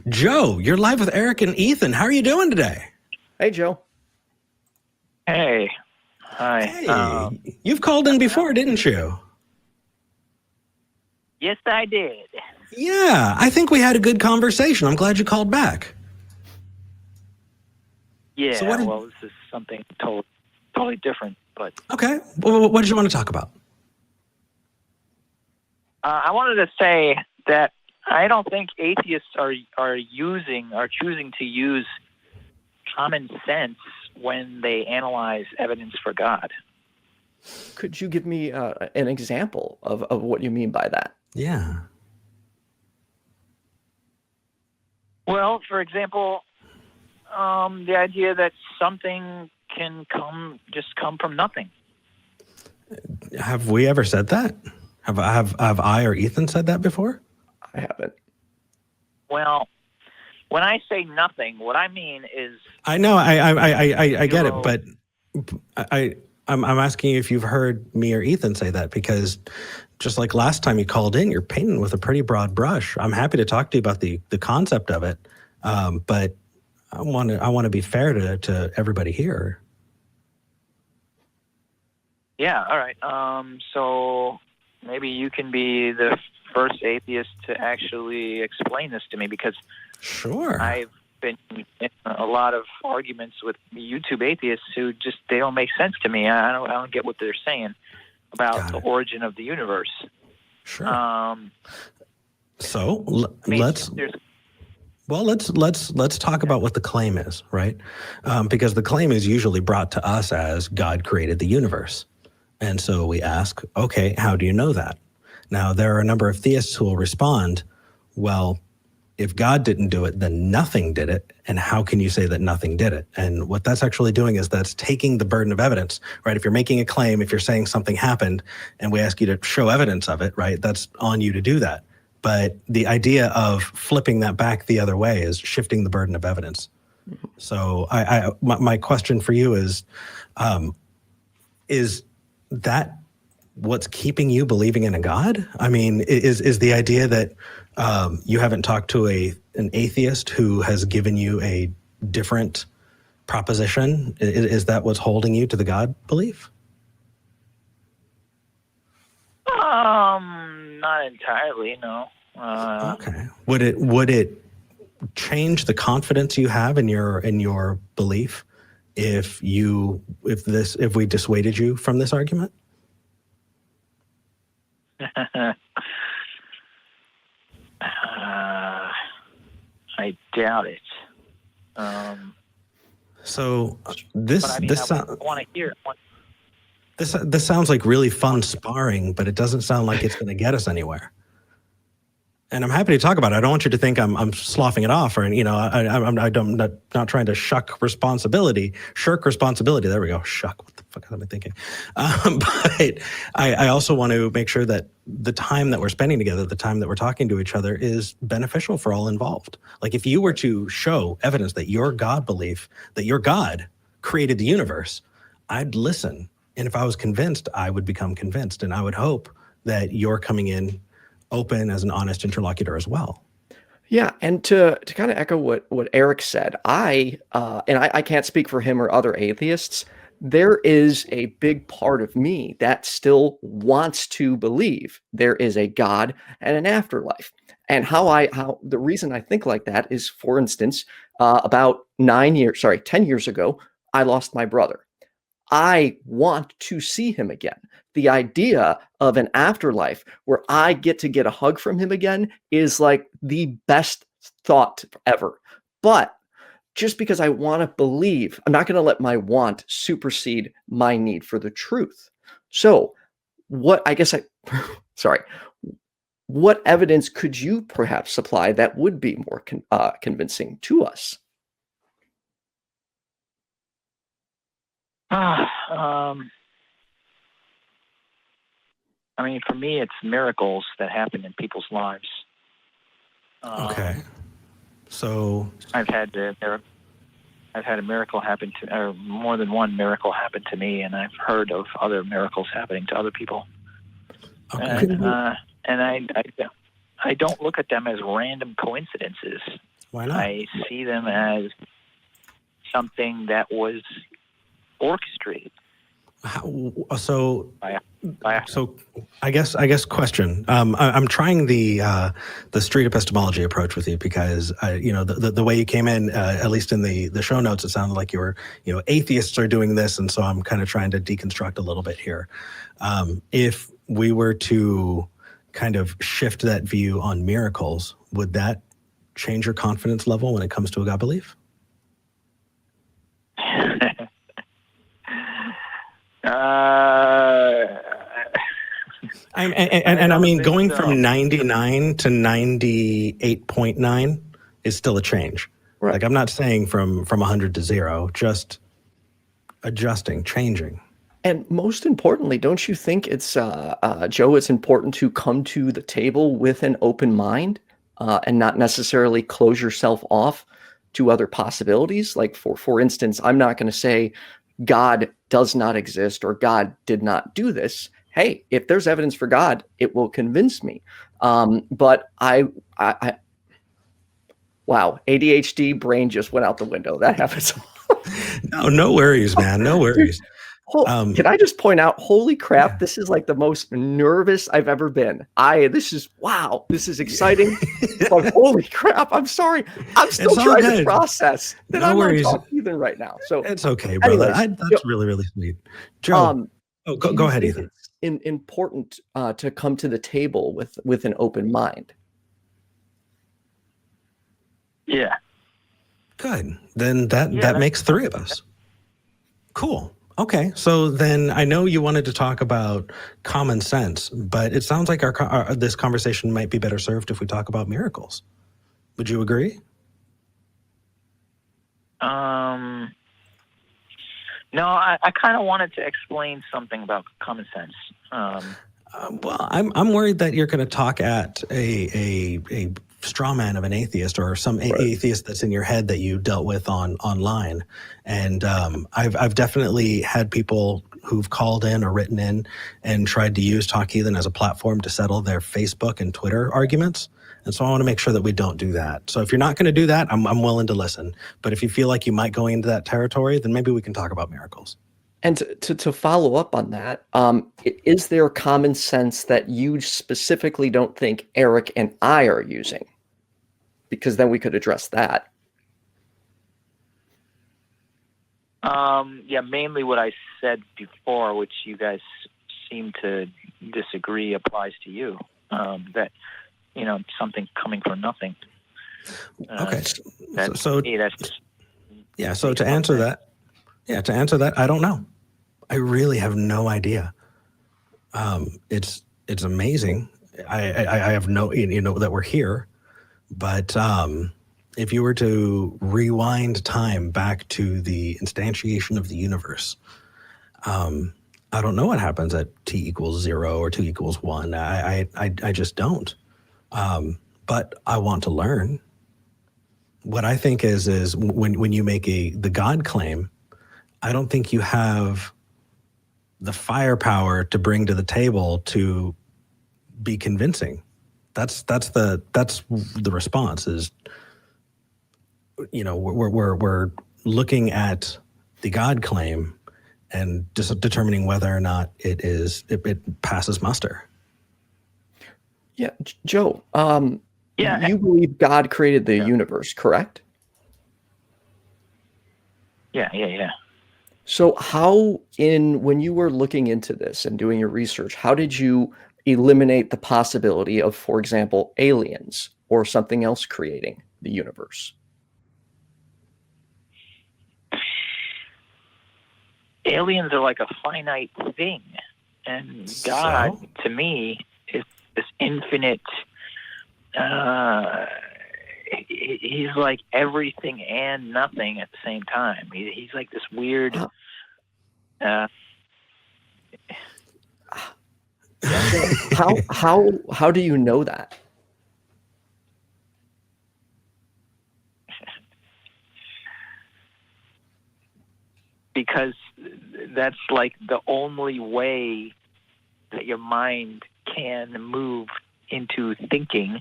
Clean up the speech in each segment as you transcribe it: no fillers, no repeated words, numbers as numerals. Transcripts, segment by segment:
Joe, you're live with Eric and Ethan. How are you doing today? Hey, Joe. Hey. Hi. Hey, you've called in before, didn't you? Yes, I did. Yeah, I think we had a good conversation. I'm glad you called back. Yeah, So what did- well, this is something totally different, but Okay, well, what did you want to talk about? I wanted to say that I don't think atheists are choosing to use common sense when they analyze evidence for God. Could you give me an example of what you mean by that? Yeah. Well, for example, the idea that something can come from nothing. Have we ever said that? Have I or Ethan said that before? I haven't. Well, when I say nothing, what I mean is I know, I get it, Zero. but I'm asking you if you've heard me or Ethan say that, because just like last time you called in, you're painting with a pretty broad brush. I'm happy to talk to you about the concept of it, but I want to be fair to everybody here. Yeah, all right. So maybe you can be the first atheist to actually explain this to me, because Sure. I've been in a lot of arguments with YouTube atheists who they don't make sense to me. I don't get what they're saying about Got the it. origin of the universe. Sure. I So mean, let's talk about what the claim is, right? Because the claim is usually brought to us as God created the universe. And so we ask, okay, how do you know that? Now, there are a number of theists who will respond, well, if God didn't do it, then nothing did it. And how can you say that nothing did it? And what that's actually doing is that's taking the burden of evidence, right? If you're making a claim, if you're saying something happened and we ask you to show evidence of it, right? That's on you to do that. But the idea of flipping that back the other way is shifting the burden of evidence. So my question for you is that what's keeping you believing in a God? I mean, is the idea that you haven't talked to an atheist who has given you a different proposition? Is that what's holding you to the God belief? not entirely, no. Okay. Would it change the confidence you have in your belief if we dissuaded you from this argument? I doubt it. So But I mean, I want to hear. this sounds like really fun sparring, but it doesn't sound like it's going to get us anywhere. And I'm happy to talk about it. I don't want you to think I'm sloughing it off, or I'm not trying to shirk responsibility. There we go. Shuck. What the fuck am I thinking? But I also want to make sure that the time that we're spending together, the time that we're talking to each other, is beneficial for all involved. Like if you were to show evidence that your God belief, that your God created the universe, I'd listen. And if I was convinced, I would become convinced. And I would hope that you're coming in open as an honest interlocutor as well. Yeah, and to kind of echo what Eric said, I can't speak for him or other atheists. There is a big part of me that still wants to believe there is a God and an afterlife. And the reason I think like that is, for instance, about 10 years ago, I lost my brother. I want to see him again. The idea of an afterlife where I get to get a hug from him again is like the best thought ever. But just because I want to believe, I'm not going to let my want supersede my need for the truth. So what evidence could you perhaps supply that would be more convincing to us? I mean, for me, it's miracles that happen in people's lives. Okay. So I've had a miracle happen to, or more than one miracle happen to me, and I've heard of other miracles happening to other people. okay. And I don't look at them as random coincidences. Why not? I see them as something that was orchestrated. So by I guess question. I'm trying the street epistemology approach with you because the way you came in, at least in the show notes, it sounded like you were atheists are doing this, and so I'm kind of trying to deconstruct a little bit here. If we were to kind of shift that view on miracles, would that change your confidence level when it comes to a God belief? I mean, going from 99 to 98.9 is still a change. Right. Like, I'm not saying from 100 to 0, just adjusting, changing. And most importantly, don't you think it's, Joe, it's important to come to the table with an open mind and not necessarily close yourself off to other possibilities? Like, for instance, I'm not going to say God does not exist or God did not do this. Hey, if there's evidence for God, it will convince me. But wow, ADHD brain just went out the window. That happens. No worries, man. No worries. Can I just point out, holy crap, this is like the most nervous I've ever been. This is exciting, but holy crap, I'm sorry. I'm still trying to process that I'm on Talk Heathen right now. So it's okay, brother. That's really, really sweet. Joe, go ahead, Heathen. It's important to come to the table with an open mind. Yeah. Good. Then that makes 3 of us. Cool. Okay, so then I know you wanted to talk about common sense, but it sounds like this conversation might be better served if we talk about miracles. Would you agree? No, I kind of wanted to explain something about common sense. Well, I'm worried that you're going to talk at a straw man of an atheist or some atheist that's in your head that you dealt with online. And I've definitely had people who've called in or written in and tried to use Talk Heathen as a platform to settle their Facebook and Twitter arguments. And so I want to make sure that we don't do that. So if you're not going to do that, I'm willing to listen. But if you feel like you might go into that territory, then maybe we can talk about miracles. And to follow up on that, is there common sense that you specifically don't think Eric and I are using? Because then we could address that. Yeah, mainly what I said before, which you guys seem to disagree, applies to you. That, something coming from nothing. Okay. So to answer that, I don't know. I really have no idea. It's amazing. I have no, that we're here, but if you were to rewind time back to the instantiation of the universe, I don't know what happens at t = 0 or 2 = 1. I just don't. But I want to learn. What I think is when you make the God claim, I don't think you have the firepower to bring to the table to be convincing. That's the response is, we're looking at the God claim and just determining whether or not it passes muster. Yeah, Joe. You believe God created the universe, correct? Yeah. So when you were looking into this and doing your research, how did you eliminate the possibility of, for example, aliens or something else creating the universe? Aliens are like a finite thing, and God, to me, is this infinite. He's like everything and nothing at the same time. He's like this weird. How do you know that? Because that's like the only way that your mind can move into thinking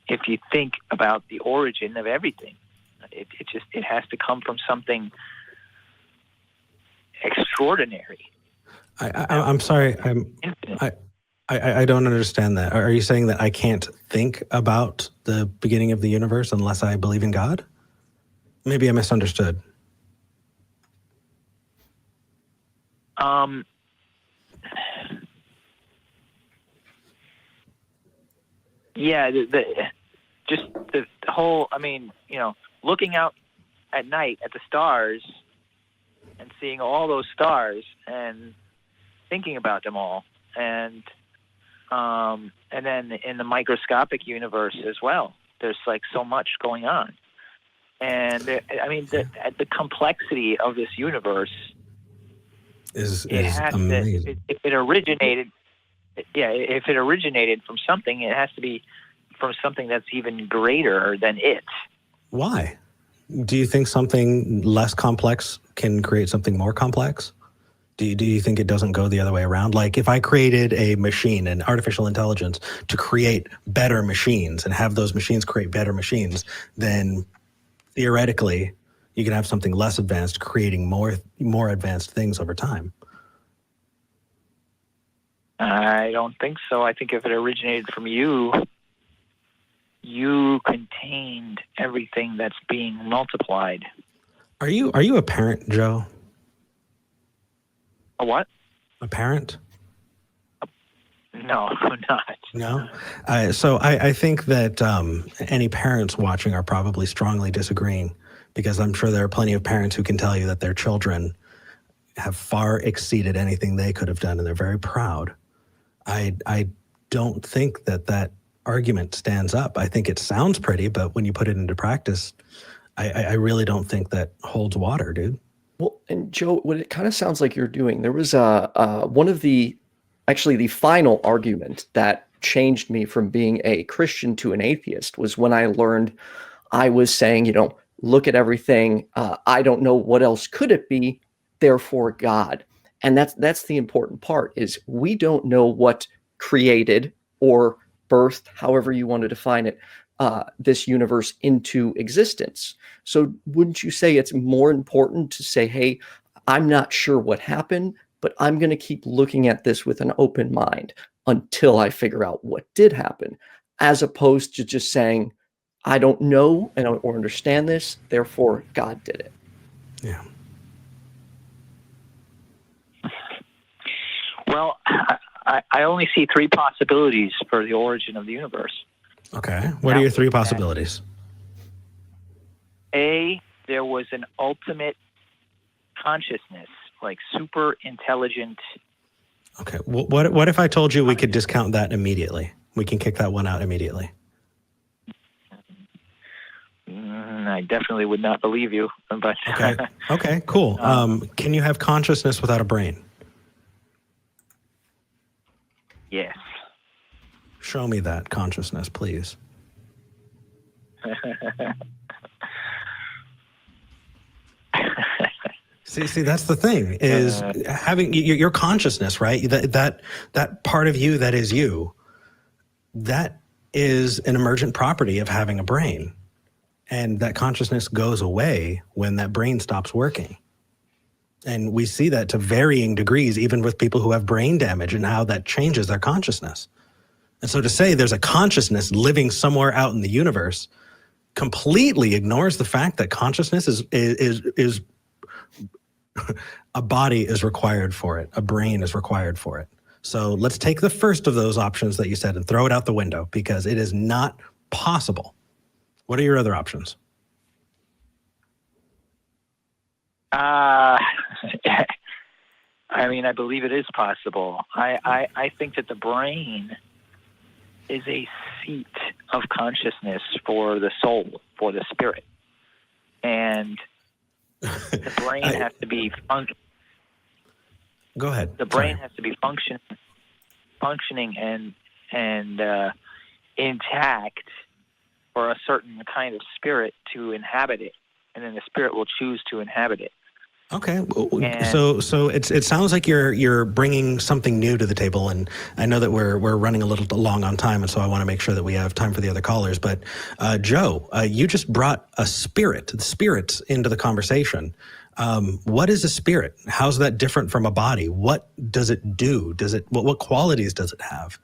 if you think about the origin of everything, it has to come from something extraordinary. I'm sorry. I don't understand that. Are you saying that I can't think about the beginning of the universe unless I believe in God? Maybe I misunderstood. Yeah, the whole, I mean, looking out at night at the stars and seeing all those stars and thinking about them all, and then in the microscopic universe as well, there's like so much going on, and the complexity of this universe is amazing. If it originated from something, it has to be from something that's even greater than it. Why? Do you think something less complex can create something more complex? Do you think it doesn't go the other way around? Like if I created a machine, an artificial intelligence, to create better machines and have those machines create better machines, then theoretically you can have something less advanced creating more advanced things over time. I don't think so. I think if it originated from you, you contained everything that's being multiplied. Are you a parent, Joe? A what? A parent? No, I'm not. No? So I think that any parents watching are probably strongly disagreeing, because I'm sure there are plenty of parents who can tell you that their children have far exceeded anything they could have done, and they're very proud. I don't think that argument stands up. I think it sounds pretty, but when you put it into practice, I really don't think that holds water, dude. Well, and Joe, what it kind of sounds like you're doing, there was one of the final argument that changed me from being a Christian to an atheist was when I learned I was saying, look at everything. I don't know what else could it be, therefore God. And that's the important part, is we don't know what created or birthed, however you want to define it, this universe into existence. So wouldn't you say it's more important to say, hey, I'm not sure what happened, but I'm going to keep looking at this with an open mind until I figure out what did happen, as opposed to just saying, I don't know or understand this, therefore God did it. Yeah. Well, I only see three possibilities for the origin of the universe. Okay. What are your three possibilities? A, there was an ultimate consciousness, like super intelligent. Okay. What if I told you we could discount that immediately? We can kick that one out immediately. I definitely would not believe you. But okay. Okay. Cool. Can you have consciousness without a brain? Yes. Show me that consciousness, please. See, that's the thing, is having your consciousness, right? That part of you that is you, that is an emergent property of having a brain. And that consciousness goes away when that brain stops working. And we see that to varying degrees, even with people who have brain damage, and how that changes their consciousness. And so to say there's a consciousness living somewhere out in the universe completely ignores the fact that consciousness is a body is required for it. A brain is required for it. So let's take the first of those options that you said and throw it out the window, because it is not possible. What are your other options? I believe it is possible. I think that the brain is a seat of consciousness for the soul, for the spirit. And the brain has to be Go ahead. The brain has to be functioning and intact for a certain kind of spirit to inhabit it, and then the spirit will choose to inhabit it. Okay. And So it sounds like you're bringing something new to the table, and I know that we're running a little long on time, and so I want to make sure that we have time for the other callers. But Joe, you just brought the spirits into the conversation. What is a spirit? How's that different from a body? What does it do? What qualities does it have?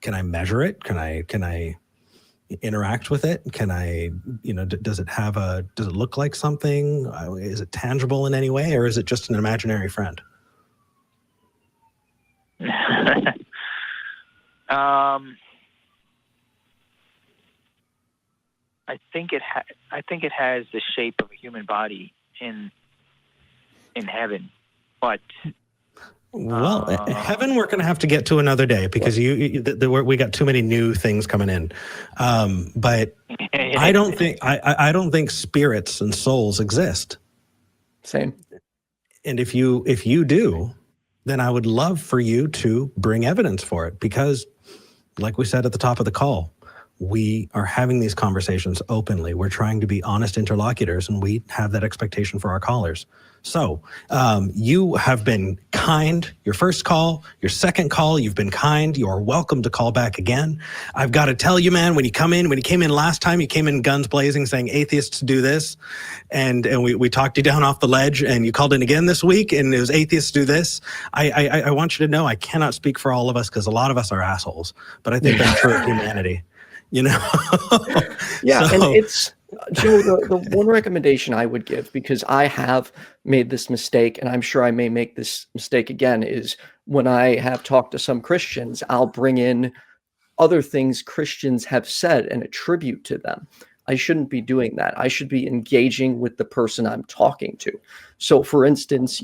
Can I measure it? Can I interact with it? Can I, does it look like something? Is it tangible in any way, or is it just an imaginary friend? I think it has the shape of a human body in heaven, but well, heaven we're going to have to get to another day, because we got too many new things coming in. But I don't think spirits and souls exist. Same. And if you do, then I would love for you to bring evidence for it, because like we said at the top of the call, we are having these conversations openly. We're trying to be honest interlocutors, and we have that expectation for our callers. So you have been kind. Your first call, your second call, you've been kind. You are welcome to call back again. I've got to tell you, man, when you came in last time, you came in guns blazing saying atheists do this. And we talked you down off the ledge, and you called in again this week and it was atheists do this. I want you to know I cannot speak for all of us, because a lot of us are assholes, but I think that's true of humanity. Yeah. So, And it's, Joe, the one recommendation I would give, because I have made this mistake, and I'm sure I may make this mistake again, is when I have talked to some Christians, I'll bring in other things Christians have said and attribute to them. I shouldn't be doing that. I should be engaging with the person I'm talking to. So for instance,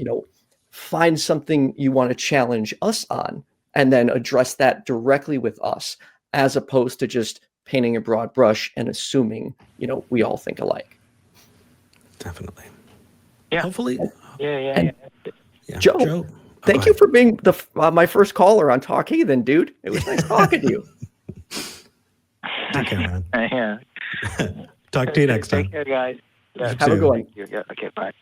find something you want to challenge us on, and then address that directly with us, as opposed to just painting a broad brush and assuming, we all think alike. definitely. yeah, Hopefully. yeah. Yeah. Joe, Oh, thank go you for being my first caller on Talk Heathen, dude. It was nice talking to you. Take care, man. Yeah. Talk to you next time. Take care, guys. Yeah, You Have a too. good one. thank you. Yeah. Okay. Bye.